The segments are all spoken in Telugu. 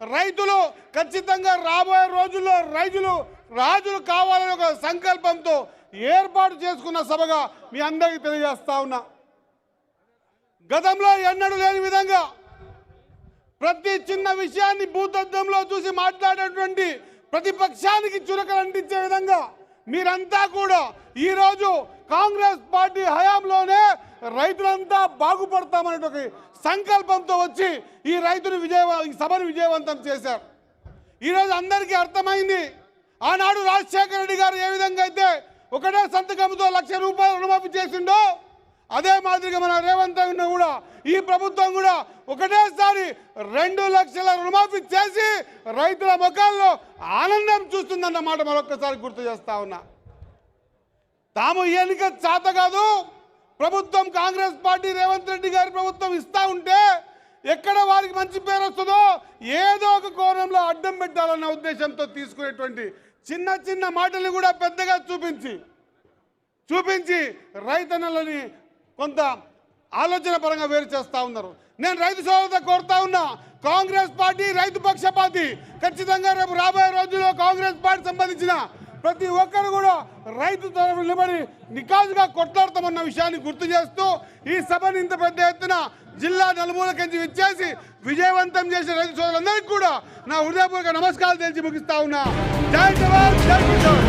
రైతులు ఖచ్చితంగా రాబోయే రోజుల్లో రాజులు కావాలనే ఒక సంకల్పంతో ఏర్పాటు చేసుకున్న సభగా మీ అందరికీ తెలియజేస్తా ఉన్నా. గతంలో ఎన్నడూ లేని విధంగా ప్రతి చిన్న విషయాన్ని భూతత్వంలో చూసి మాట్లాడేటువంటి ప్రతిపక్షానికి చురకలు అంటించే విధంగా మీరంతా కూడా ఈరోజు కాంగ్రెస్ పార్టీ హయాంలోనే రైతులంతా బాగుపడతామనే సంకల్పంతో వచ్చి ఈ సభను విజయవంతం చేశారు. ఈరోజు అందరికీ అర్థమైంది, ఆనాడు రాజశేఖర రెడ్డి గారు ఏ విధంగా అయితే ఒకటే సంతకంతో ₹1,00,000 రుణమాఫీ చేసిండో అదే మాదిరిగా మన రేవంత్ రెడ్డి కూడా ఈ ప్రభుత్వం కూడా ఒకటేసారి 2 లక్షల రుణమాఫీ చేసి రైతుల ముఖాల్లో ఆనందం చూస్తుందన్నమాట మరొకసారి గుర్తు చేస్తా ఉన్నా. తాము ఎన్నిక చేత కాదు, ప్రభుత్వం కాంగ్రెస్ పార్టీ రేవంత్ రెడ్డి గారి ప్రభుత్వం ఇస్తా ఉంటే ఎక్కడ వారికి మంచి పేరు వస్తుందో ఏదో ఒక కోణంలో అడ్డం పెట్టాలన్న ఉద్దేశంతో తీసుకునేటువంటి చిన్న చిన్న మాటలు కూడా పెద్దగా చూపించి రైతన్నలని కొంత ఆలోచన పరంగా వేరు చేస్తూ ఉన్నారు. నేను రైతు సోదరులతో కోరుతా ఉన్నా, కాంగ్రెస్ పార్టీ రైతు పక్షపాతి. ఖచ్చితంగా రేపు రాబోయే రోజుల్లో కాంగ్రెస్ పార్టీ సంబంధించిన ప్రతి ఒక్కరు కూడా రైతు తరఫు నిలబడి నికాజుగా కొట్లాడతామన్న విషయాన్ని గుర్తు చేస్తూ ఈ సభను ఇంత పెద్ద ఎత్తున జిల్లా నలుమూలకించి విచ్చేసి విజయవంతం చేసిన రైతు సోదరులందరికీ కూడా నా హృదయపూర్వక నమస్కారాలు తెలిసి ముగిస్తా ఉన్నా. జై జవాన్ జై కిసాన్.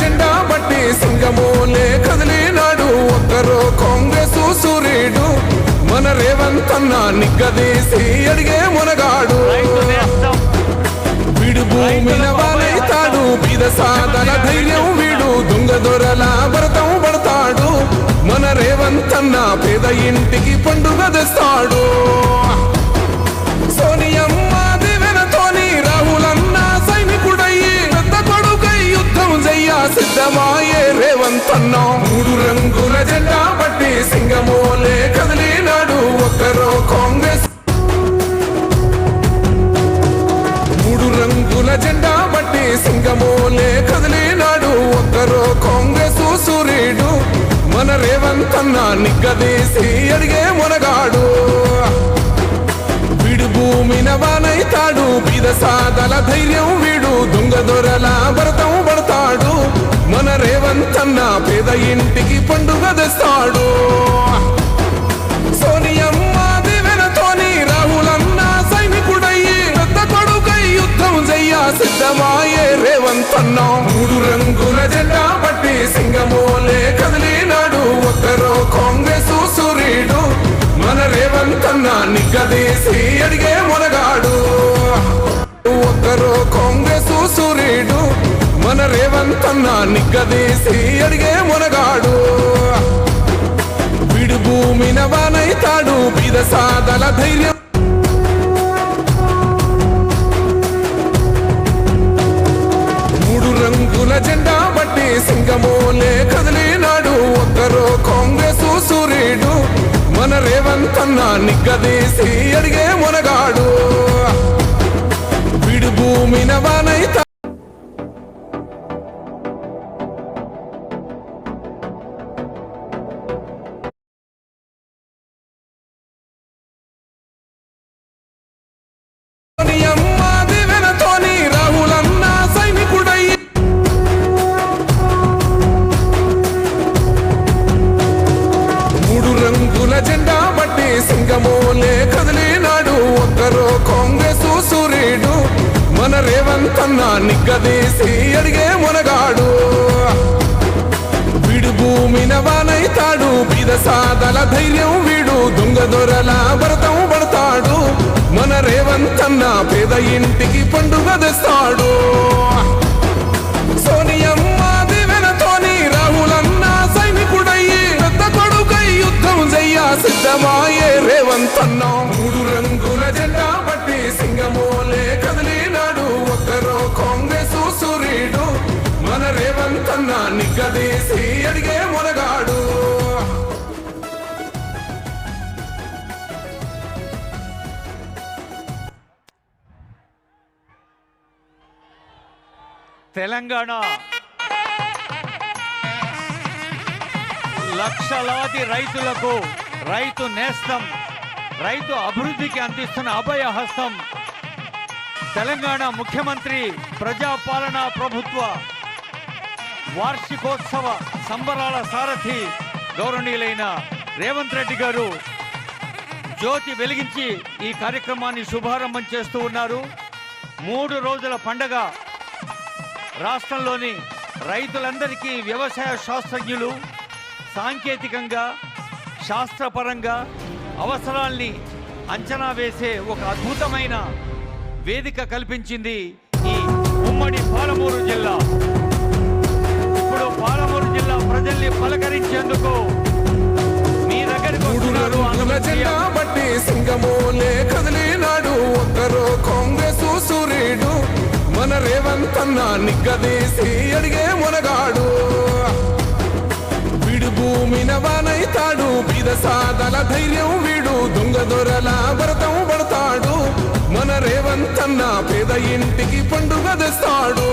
జెండా బట్టి సింగమోలే కదిలినాడు ఒక్కరో కాంగ్రెస్ సూర్యుడు మన రేవంత్ అన్న నిగ్గదీసి అడిగే మునగాడు. వీడు భూమిన వాలైతాడు, బీద సాధన ధైర్యం వీడు, దొంగ దొరల భరతం పడతాడు. మన రేవంత్ అన్న పేద ఇంటికి పండుగ తెస్తాడు. సోనియమ్మ దివెనతోని రాహులన్న సైనికుడయ్యి పెద్ద కొడుకై యుద్ధం చెయ్య సిద్ధమాయే రేవంత్ అన్న. 3 రంగుల జెండా బట్టి సింగమోలే కదిలినాడు ఒక్కరో కాంగ్రెస్. 3 రంగుల జెండా బట్టి సింగమోలే కదిలినాడు ఒక్కరో కాంగ్రెస్ సూర్యుడు మన రేవంత్ అన్న నిగ్గదీసి అడిగే మునగాడు. వీడు భూమిన వానైతాడు, బీద సాధల ధైర్యం వీడు, దొంగ దొరల భరతం పడతాడు. మన రేవంత్ అన్న పేద ఇంటికి పండుగ తెస్తాడు. సోనియమ్మ దివెనతోని రాహులన్న సైనికుడయ్యి పెద్ద కొడుకై యుద్ధం చెయ్య సిద్ధమాయే రేవంత్ అన్న. 3 రంగుల జెండా బట్టి సింగమోలే కదిలినాడు ఒక్కరో కాంగ్రెస్ సూర్యుడు మన రేవంత్ అన్న నిగ్గదీసి అడిగే మునగాడు. ఒక్కరో కాంగ్రెస్ సూర్యుడు మన రేవంత్ అన్న నిగ్గదీసి అడిగే మునగాడు. వీడు భూమిన వానైతాడు, బీద సాధల ధైర్యం. 3 రంగుల జెండా బట్టి సింగమోలే కదిలినాడు ఒక్కరో కాంగ్రెస్ సూర్యుడు మన రేవంత్ అన్న నిగ్గదీసి అడిగే మునగాడు. వీడు భూమిన వానైతాడు. జెండా బట్టి సింగమోలే కదిలినాడు ఒక్కరో కాంగ్రెస్ సూర్యుడు మన రేవంత్ అన్న నిగ్గదీసి అడిగే మునగాడు. వీడు భూమిన వానైతాడు, బీద సాధల ధైర్యం వీడు, దొంగ దొరల భరతం పడతాడు. మన రేవంత్ అన్న పేద ఇంటికి పండుగ తెస్తాడు. సోనియమ్మ దివెనతోని రాహులన్న సైనికుడయ్యి పెద్ద కొడుకై యుద్ధం చెయ్య సిద్ధమాయే రేవంత్ అన్న. 3 రంగుల జెండా బట్టి సింగమోలే కదిలినాడు ఒక్కరో కాంగ్రెస్ సూర్యుడు మన రేవంత్ అన్న నిగ్గదీసి అడిగే మునగాడు. తెలంగాణ లక్షలాది రైతులకు రైతు నేస్తం, రైతు అభివృద్ధికి అందిస్తున్న అభయ హస్తం. తెలంగాణ ముఖ్యమంత్రి ప్రజాపాలనా ప్రభుత్వ వార్షికోత్సవ సంబరాల సారథి గౌరవనీయులైన రేవంత్ రెడ్డి గారు జ్యోతి వెలిగించి ఈ కార్యక్రమాన్ని శుభారంభం చేస్తూ ఉన్నారు. 3 రోజుల పండగ రాష్ట్రంలోని రైతులందరికీ వ్యవసాయ శాస్త్రజ్ఞులు సాంకేతికంగా శాస్త్రపరంగా అవసరాల్ని అంచనా వేసే ఒక అద్భుతమైన వేదిక కల్పించింది ఈ ఉమ్మడి పాలమూరు జిల్లా. ఇప్పుడు పాలమూరు జిల్లా ప్రజల్ని పలకరించేందుకు మీ దగ్గరికి బట్టి సింగమోలే కదిలినాడు ఒక్కరో కాంగ్రెస్ సూర్యుడు మన రేవంత్ అన్న నిగ్గదీసి అడిగే మునగాడు. వీడు భూమిన వానైతాడు, బీద సాదల ధైర్యం వీడు, దొంగ దొరల భరతం పడతాడు. మన రేవంత్ అన్న పేద ఇంటికి పండుగ తెస్తాడు.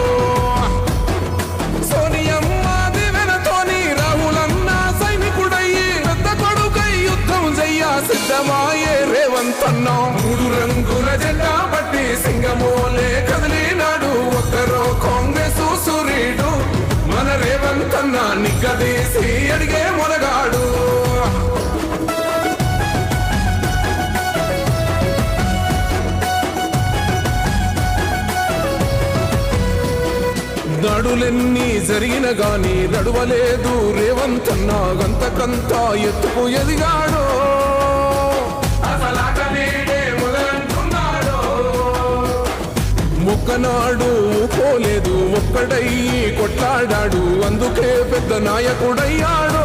సోనియమ్మ దివెనతోని రాహులన్న సైనికుడయ్యి పెద్ద కొడుకై యుద్ధం చెయ్య సిద్ధమాయే రేవంత్ అన్న. 3 రంగుల జెండా పట్టి సింగమోలే కదిలినాడు ఒక్కరో కాంగ్రెస్ సూర్యుడు మన రేవంత్ అన్న నిగ్గదీసి అడిగే మునగాడు. నడులెన్ని జరిగిన గాని నడువలేదు రేవంత్ అన్న, గంతకంత ఎత్తుకు ఎదిగాడు. ఒక్కనాడు పోలేదు, ఒక్కడయ్యి కొట్లాడాడు, అందుకే పెద్ద నాయకుడయ్యాడు.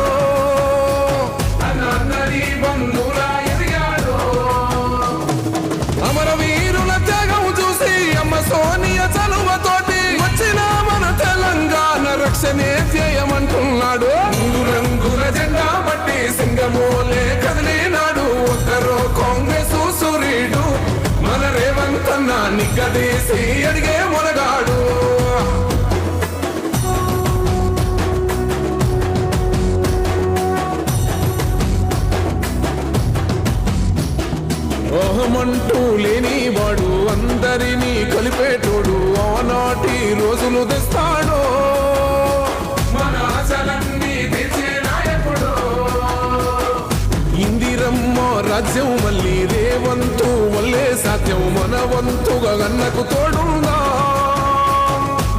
అమరవీరుల త్యాగం చూసి అమ్మ సోనియ చలువతోటి వచ్చిన మన తెలంగాణ రక్షణే చేయమంటున్నాడు. 3 రంగుల జెండా బట్టి సింగమోలే కదిలినాడు ఒక్కరో కాంగ్రెస్ సూర్యుడు మన రేవంత్ అన్న నిగ్గదీసి అడిగే మునగాడు. ఓహమంటూ లేనివాడు అందరినీ కలిపేటోడు, ఆనాటి రోజులు తెస్తాడు. మన ఆశలన్నీ తెచ్చే నాయకుడు. ఇందిరమ్మ రాజ్యం మళ్ళీ రేవంతు వల్లే సాధ్యం, మన వంతుగా గన్నకు తోడుందా.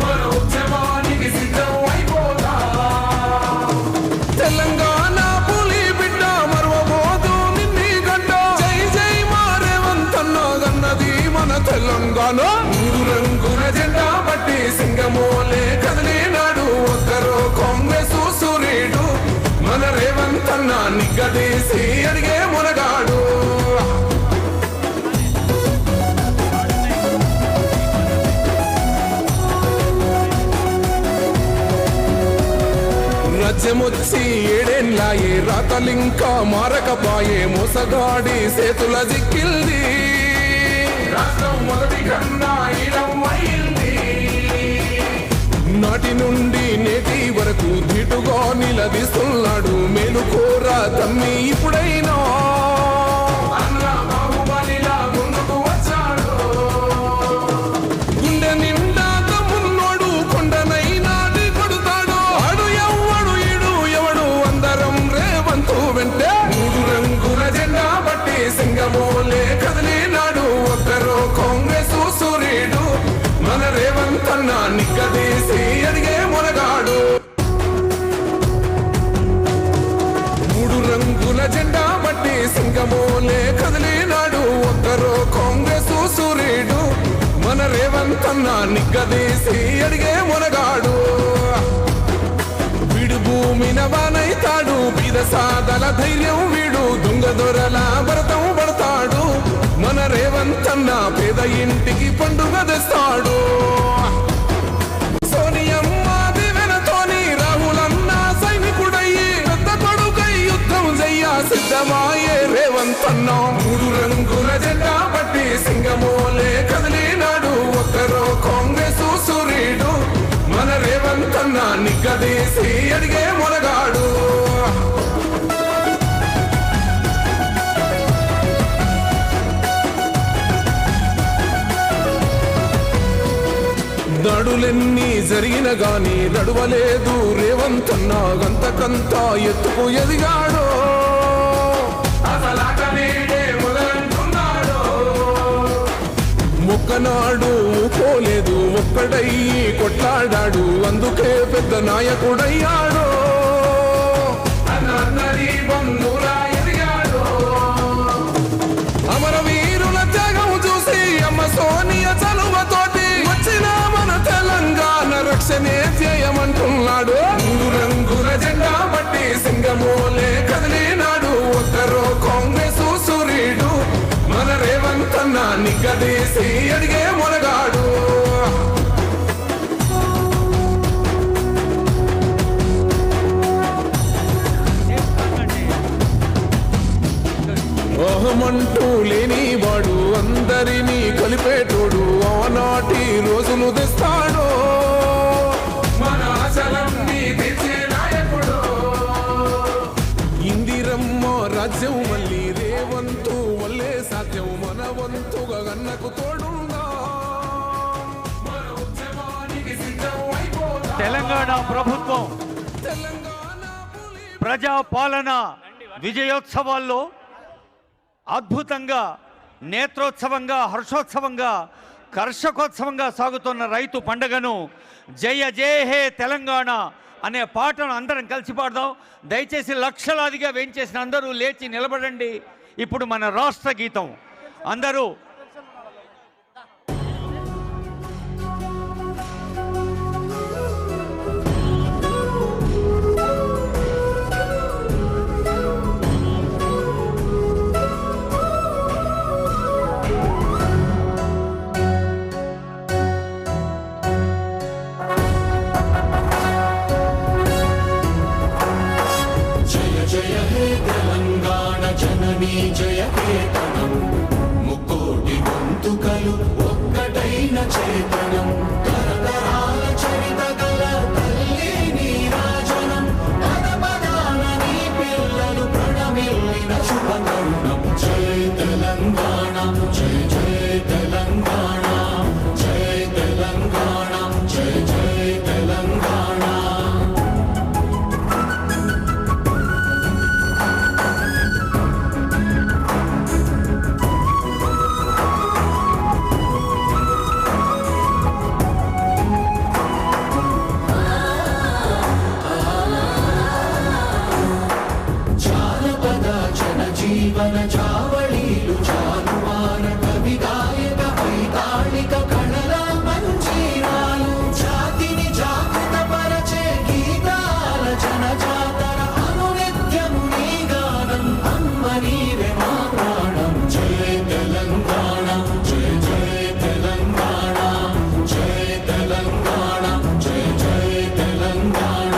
మన ఉద్యమానికి సిద్ధం అయిపోదా. తెలంగాణ పులి బిడ్డ మరవబోదు నిన్ని గడ్డ. జై జై మా రేవంత్ అన్న గన్నది మన తెలంగాణ. 3 రంగుల జెండా బట్టి సింగమోలే కదిలినాడు ఒక్కరో కాంగ్రెస్ సూర్యుడు మన రేవంత్ అన్న నిగ్గదీసి అడిగే మునగాడు. రాజ్యమొచ్చి 7 ఏళ్ళాయే, రాతలింకా మారకపాయే, మోసగాడి చేతుల జిక్కిల్ది. రాష్ట్రం మొదటి కన్నా ఇలమైంది. నాటి నుండి నేటి వరకు ధీటుగా నిలదీస్తున్నాడు. మేలుకోర తమ్మి ఇప్పుడైనా అన్న బాహుబలిలా ముందుకు వచ్చాడు. గుండె నిండా తమ్మున్నోడు కొండనైనా కొడుతాడు. ఆడు ఎవ్వడు ఈడు ఎవడు అందరం రేవంతు వెంటే. 3 రంగుల జెండా బట్టి సింగమోలే కదిలినాడు ఒక్కరో కాంగ్రెస్ సూర్యుడు మన రేవంత్ అన్న నిగ్గదీసి అడిగే మునగాడు. 3 రంగుల జెండా బట్టి సింగమోలే కదిలినాడు ఒక్కరో కాంగ్రెస్ సూర్యుడు మన రేవంత్ అన్న నిగ్గదీసి అడిగే మునగాడు. వీడు భూమిన వానైతాడు, బీద సాదల ధైర్యం వీడు, దొంగ దొరల భరతం పడతాడు. మన రేవంత్ అన్న పేద ఇంటికి పండుగ తెస్తాడు. సోనియమ్మ దివెనతోని రాహులన్న సైనికుడయ్యి పెద్ద కొడుకై యుద్ధం చెయ్య సిద్ధమాయే రేవంత్ అన్న. 3 రంగుల జెండా పట్టి సింగమోలే కదిలినాడు ఒక్కరో కాంగ్రెస్ సూర్యుడు మన నిగ్గదీసి అడిగే మొనగాడు దడులెన్ని జరిగిన గాని నడువలేదు రేవంతన్నా గంతకంతా ఎత్తుకు ఎదిగాడో ఒక్కనాడు పోలేదు ఒక్కడయ్యి కొట్లాడాడు అందుకే పెద్ద నాయకుడయ్యాడు అమరవీరుల త్యాగం చూసి అమ్మ సోనియ చలువతోటి వచ్చిన మన తెలంగాణ రక్షణే చేయమంటున్నాడు రంగుల జెండా బట్టి సింగమోలే కదిలినాడు ఒక్కరో కాంగ్రెస్ సూర్యుడు మన రేవంతన్న నిగ్గదీసి అడిగే మొనగాడు అహమంటూ లేనివాడు అందరినీ కలిపేటోడు ఆనాటి రోజులు తెస్తాడు మన ఆశలన్నీ తెచ్చే నాయకుడు ఇందిరమ్మ రాజ్యం మళ్ళీ రేవంతు వల్లే సాధ్యం మన వంతుగా గన్నకు తోడుందా మన ఉద్యమానికి సిద్ధం అయిపోదా తెలంగాణ ప్రభుత్వం ప్రజా పాలన విజయోత్సవాల్లో అద్భుతంగా నేత్రోత్సవంగా హర్షోత్సవంగా కర్షకోత్సవంగా సాగుతున్న రైతు పండుగను జయ జయ హే తెలంగాణ అనే పాటను అందరం కలిసి పాడదాం. దయచేసి లక్షలాదిగా వేయించేసిన అందరూ లేచి నిలబడండి. ఇప్పుడు మన రాష్ట్ర గీతం అందరూ జయ కేతనం ముక్కోటి గొంతుకలు ఒక్కటైన చేతనం తరతరాల చరిత గల తల్లి నీరాజనం పద పదాన నీ పిల్లలు ప్రణమిల్లిన శుభతరుణం జయ తెలంగాణ జయ జయ తెలంగాణ జయ తెలంగాణ జయ జయ తెలంగాణ జీవన చావళీలు చాలువార కవి గాయక వైతాళిక కళల మంజీరాలు జాతిని జాగృత పరచే గీతాల జనజాతర అనునిత్యము నీ గానం అమ్మ నీవే మా ప్రాణం జయ తెలంగాణ జయ జయ తెలంగాణ జయ తెలంగాణ జయ జయ తెలంగాణ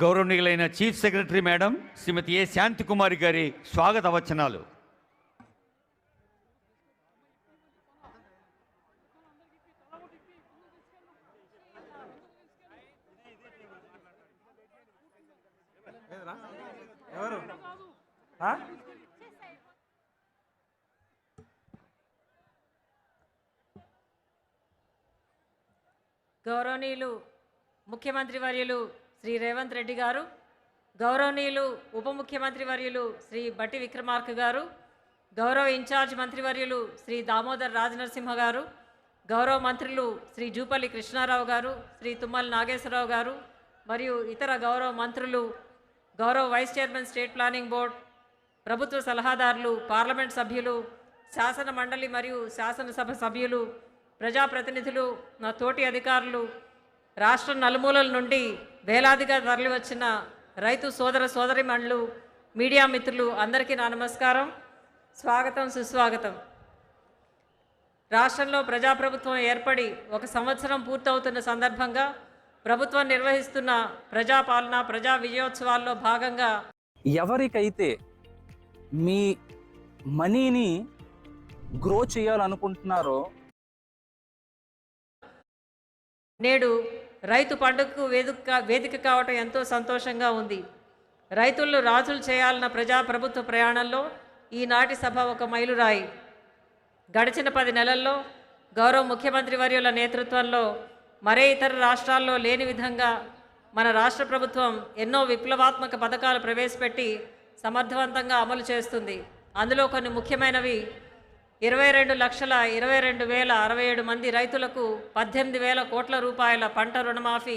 గౌరవనీయులైన చీఫ్ సెక్రటరీ మేడం శ్రీమతి ఏ శాంతికుమారి గారి స్వాగత వచనాలు. గౌరవనీయులు ముఖ్యమంత్రి వర్యులు శ్రీ రేవంత్ రెడ్డి గారు, గౌరవనీయులు ఉప ముఖ్యమంత్రి వర్యులు శ్రీ బట్టి విక్రమార్క గారు, గౌరవ ఇన్ఛార్జ్ మంత్రివర్యులు శ్రీ దామోదర్ రాజనరసింహ గారు, గౌరవ మంత్రులు శ్రీ జూపల్లి కృష్ణారావు గారు, శ్రీ తుమ్మల నాగేశ్వరరావు గారు మరియు ఇతర గౌరవ మంత్రులు, గౌరవ vice chairman state planning board, ప్రభుత్వ సలహాదారులు, పార్లమెంట్ సభ్యులు, శాసన మండలి మరియు శాసనసభ సభ్యులు, ప్రజాప్రతినిధులు, నా తోటి అధికారులు, రాష్ట్ర నలుమూలల నుండి వేలాదిగా తరలివచ్చిన రైతు సోదర సోదరిమణులు, మీడియా మిత్రులు అందరికీ నా నమస్కారం, స్వాగతం, సుస్వాగతం. రాష్ట్రంలో ప్రజాప్రభుత్వం ఏర్పడి 1 సంవత్సరం పూర్తవుతున్న సందర్భంగా ప్రభుత్వం నిర్వహిస్తున్న ప్రజాపాలన, ప్రజా విజయోత్సవాల్లో భాగంగా ఎవరికైతే మీ మనీని గ్రో చేయాలనుకుంటున్నారో నేడు రైతు పండుగకు వేదిక కావటం ఎంతో సంతోషంగా ఉంది. రైతులను రాజులు చేయాలన్న ప్రజాప్రభుత్వ ప్రయాణంలో ఈనాటి సభ ఒక మైలురాయి. గడిచిన 10 నెలల్లో గౌరవ ముఖ్యమంత్రి వర్యుల నేతృత్వంలో మరే ఇతర రాష్ట్రాల్లో లేని విధంగా మన రాష్ట్ర ప్రభుత్వం ఎన్నో విప్లవాత్మక పథకాలు ప్రవేశపెట్టి సమర్థవంతంగా అమలు చేస్తుంది. అందులో కొన్ని ముఖ్యమైనవి: 22,22,067 మంది రైతులకు 18,000 కోట్ల రూపాయల పంట రుణమాఫీ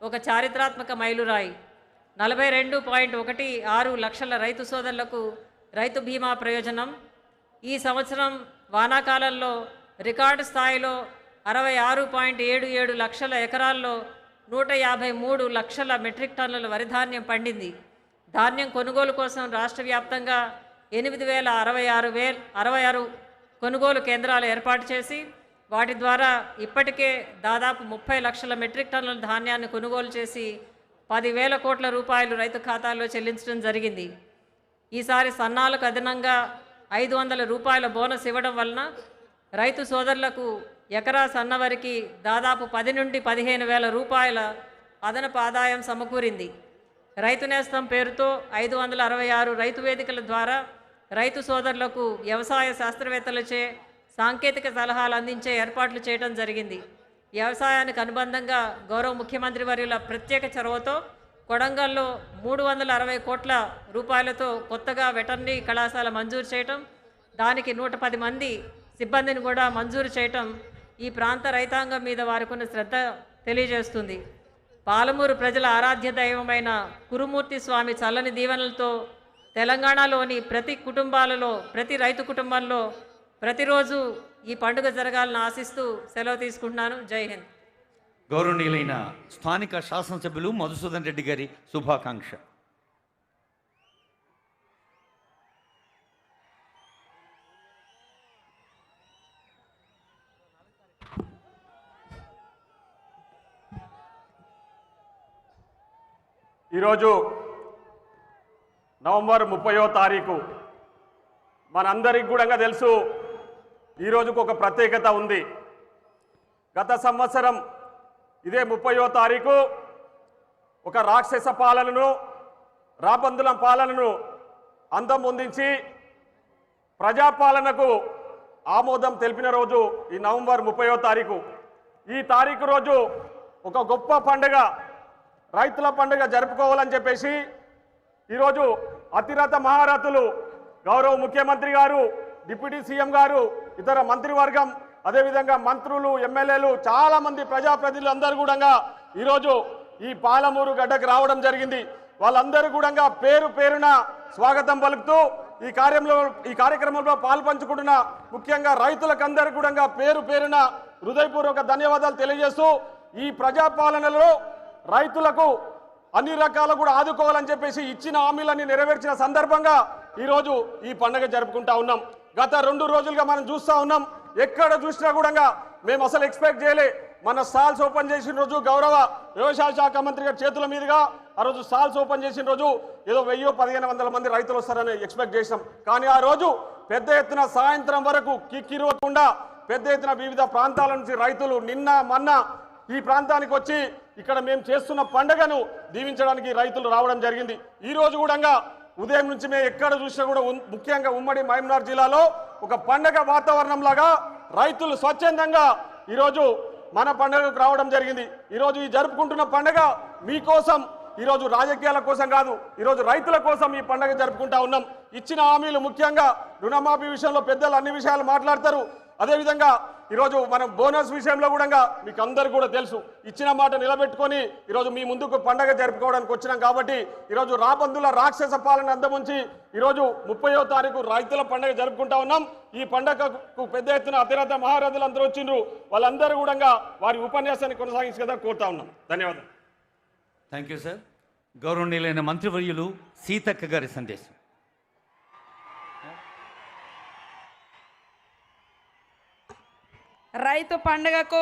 ఒక చారిత్రాత్మక మైలురాయి. 42.16 లక్షల రైతు సోదరులకు రైతు బీమా ప్రయోజనం. ఈ సంవత్సరం వానాకాలంలో రికార్డు స్థాయిలో 66.77 లక్షల ఎకరాల్లో 153 లక్షల మెట్రిక్ టన్నుల వరి ధాన్యం పండింది. ధాన్యం కొనుగోలు కోసం రాష్ట్ర వ్యాప్తంగా 8,066 కొనుగోలు కేంద్రాలు ఏర్పాటు చేసి వాటి ద్వారా ఇప్పటికే దాదాపు 30 లక్షల మెట్రిక్ టన్నుల ధాన్యాన్ని కొనుగోలు చేసి 10,000 కోట్ల రూపాయలు రైతు ఖాతాల్లో చెల్లించడం జరిగింది. ఈసారి సన్నాలకు అదనంగా 500 రూపాయల బోనస్ ఇవ్వడం వలన రైతు సోదరులకు ఎకరా సన్నవరికి దాదాపు 10 నుండి 15,000 రూపాయల అదనపు ఆదాయం సమకూరింది. రైతు నేస్తం పేరుతో 566 రైతు వేదికల ద్వారా రైతు సోదరులకు వ్యవసాయ శాస్త్రవేత్తలచే సాంకేతిక సలహాలు అందించే ఏర్పాట్లు చేయడం జరిగింది. వ్యవసాయానికి అనుబంధంగా గౌరవ ముఖ్యమంత్రి వర్యుల ప్రత్యేక చొరవతో కొడంగల్లో 360 కోట్ల రూపాయలతో కొత్తగా వెటర్నరీ కళాశాల మంజూరు చేయటం, దానికి 110 మంది సిబ్బందిని కూడా మంజూరు చేయటం ఈ ప్రాంత రైతాంగం మీద వారికున్న శ్రద్ధ తెలియజేస్తుంది. పాలమూరు ప్రజల ఆరాధ్య దైవమైన కురుమూర్తి స్వామి చల్లని దీవెనలతో తెలంగాణలోని ప్రతి రైతు కుటుంబంలో ప్రతిరోజు ఈ పండుగ జరగాలని ఆశిస్తూ సెలవు తీసుకుంటున్నాను. జై హింద్. గౌరవనీయులైన స్థానిక శాసనసభ్యులు మధుసూదన్ రెడ్డి గారి శుభాకాంక్ష. ఈరోజు నవంబర్ 30వ తారీఖు మనందరికి కూడా తెలుసు. ఈరోజుకు ఒక ప్రత్యేకత ఉంది. గత సంవత్సరం ఇదే 30వ తారీఖు ఒక రాక్షస పాలనను, రాబందులం పాలనను అంతమొందించి ప్రజాపాలనకు ఆమోదం తెలిపిన రోజు ఈ నవంబర్ 30వ తారీఖు. ఈ తారీఖు రోజు ఒక గొప్ప పండుగ, రైతుల పండుగ జరుపుకోవాలని చెప్పేసి ఈరోజు అతిరథ మహారథులు గౌరవ ముఖ్యమంత్రి గారు, డిప్యూటీ సీఎం గారు, ఇతర మంత్రివర్గం, అదేవిధంగా మంత్రులు, ఎమ్మెల్యేలు, చాలామంది ప్రజాప్రతినిధులు అందరూ కూడా ఈరోజు ఈ పాలమూరు గడ్డకు రావడం జరిగింది. వాళ్ళందరూ కూడా పేరు పేరున స్వాగతం పలుకుతూ ఈ కార్యక్రమంలో పాల్పంచుకుంటున్న ముఖ్యంగా రైతులకందరికీ కూడా పేరు పేరున హృదయపూర్వక ధన్యవాదాలు తెలియజేస్తూ ఈ ప్రజాపాలనలో రైతులకు అన్ని రకాలు కూడా ఆదుకోవాలని చెప్పేసి ఇచ్చిన హామీలన్నీ నెరవేర్చిన సందర్భంగా ఈరోజు ఈ పండుగ జరుపుకుంటా ఉన్నాం. గత 2 రోజులుగా మనం చూస్తూ ఉన్నాం. ఎక్కడ చూసినా కూడా మేము అసలు ఎక్స్పెక్ట్ చేయలే. మన స్టాల్స్ ఓపెన్ చేసిన రోజు గౌరవ వ్యవసాయ శాఖ మంత్రి గారి చేతుల మీదుగా ఆ రోజు స్టాల్స్ ఓపెన్ చేసిన రోజు ఏదో 1000-1500 మంది రైతులు వస్తారని ఎక్స్పెక్ట్ చేసినాం. కానీ ఆ రోజు పెద్ద ఎత్తున సాయంత్రం వరకు కిక్కిరవకుండా పెద్ద ఎత్తున వివిధ ప్రాంతాల నుంచి రైతులు నిన్న మొన్న ఈ ప్రాంతానికి వచ్చి ఇక్కడ మేము చేస్తున్న పండుగను దీవించడానికి రైతులు రావడం జరిగింది. ఈ రోజు కూడా ఉదయం నుంచి మేము ఎక్కడ చూసినా కూడా ముఖ్యంగా ఉమ్మడి మహబూబ్నగర్ జిల్లాలో ఒక పండుగ వాతావరణం లాగా రైతులు స్వచ్ఛందంగా ఈరోజు మన పండుగకు రావడం జరిగింది. ఈరోజు ఈ జరుపుకుంటున్న పండుగ మీకోసం, ఈరోజు రాజకీయాల కోసం కాదు, ఈరోజు రైతుల కోసం ఈ పండుగ జరుపుకుంటా ఉన్నాం. ఇచ్చిన హామీలు ముఖ్యంగా రుణమాఫీ విషయంలో పెద్దలు అన్ని విషయాలు మాట్లాడతారు. అదేవిధంగా ఈరోజు మనం బోనస్ విషయంలో కూడా మీకు అందరికీ కూడా తెలుసు, ఇచ్చిన మాట నిలబెట్టుకొని ఈరోజు మీ ముందుకు పండగ జరుపుకోవడానికి వచ్చినాం. కాబట్టి ఈరోజు రాబందుల రాక్షస పాలన అంతముంచి ఈరోజు 30వ తారీఖు రైతుల పండుగ జరుపుకుంటా ఉన్నాం. ఈ పండుగకు పెద్ద ఎత్తున అతిరథ మహారథులు అందరూ వచ్చిండ్రు. వాళ్ళందరూ కూడా వారి ఉపన్యాసాన్ని కొనసాగించగా కోరుతా ఉన్నాం. ధన్యవాదాలు. Thank you sir. గౌరవనీయులైన మంత్రివర్యులు సీతక్క గారి సందేశం. రైతు పండుగకు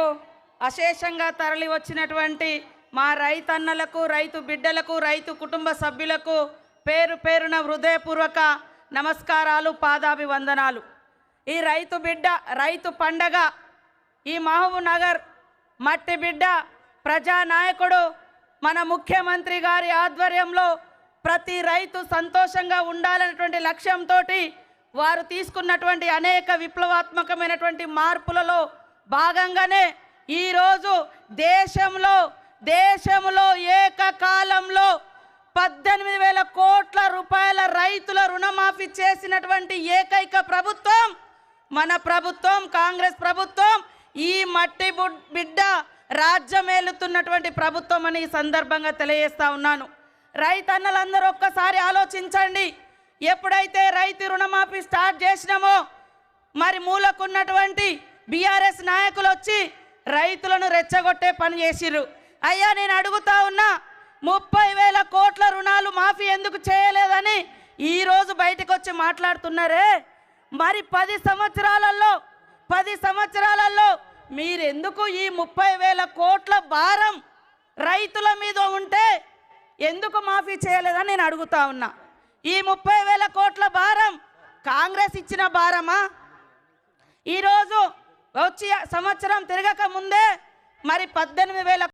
అశేషంగా తరలి వచ్చినటువంటి మా రైతన్నలకు, రైతు బిడ్డలకు, రైతు కుటుంబ సభ్యులకు పేరు పేరున హృదయపూర్వక నమస్కారాలు, పాదాభివందనాలు. ఈ రైతు పండగ ఈ మహబూబ్ నగర్ మట్టి బిడ్డ ప్రజానాయకుడు మన ముఖ్యమంత్రి గారి ఆధ్వర్యంలో ప్రతి రైతు సంతోషంగా ఉండాలనేటువంటి లక్ష్యంతో వారు తీసుకున్నటువంటి అనేక విప్లవాత్మకమైనటువంటి మార్పులలో భాగంగానే ఈరోజు దేశంలో ఏకకాలంలో 18,000 కోట్ల రూపాయల రైతుల రుణమాఫీ చేసినటువంటి ఏకైక ప్రభుత్వం మన ప్రభుత్వం, కాంగ్రెస్ ప్రభుత్వం. ఈ మట్టి బిడ్డ రాజ్యమేలుతున్నటువంటి ప్రభుత్వం అని ఈ సందర్భంగా తెలియజేస్తా ఉన్నాను. రైతన్నలందరూ ఒక్కసారి ఆలోచించండి. ఎప్పుడైతే రైతు రుణమాఫీ స్టార్ట్ చేసినామో మరి మూలకున్నటువంటి బీఆర్ఎస్ నాయకులు వచ్చి రైతులను రెచ్చగొట్టే పని చేసిర్రు. అయ్యా నేను అడుగుతా ఉన్నా, 30,000 కోట్ల రుణాలు మాఫీ ఎందుకు చేయలేదని ఈరోజు బయటకు వచ్చి మాట్లాడుతున్నారే. మరి 10 సంవత్సరాలలో మీరెందుకు ఈ 30,000 కోట్ల భారం రైతుల మీద ఉంటే ఎందుకు మాఫీ చేయలేదని నేను అడుగుతా ఉన్నా. ఈ 30,000 కోట్ల భారం కాంగ్రెస్ ఇచ్చిన భారమా? ఈరోజు వచ్చి సంవత్సరం తిరగక ముందే మరి 18,000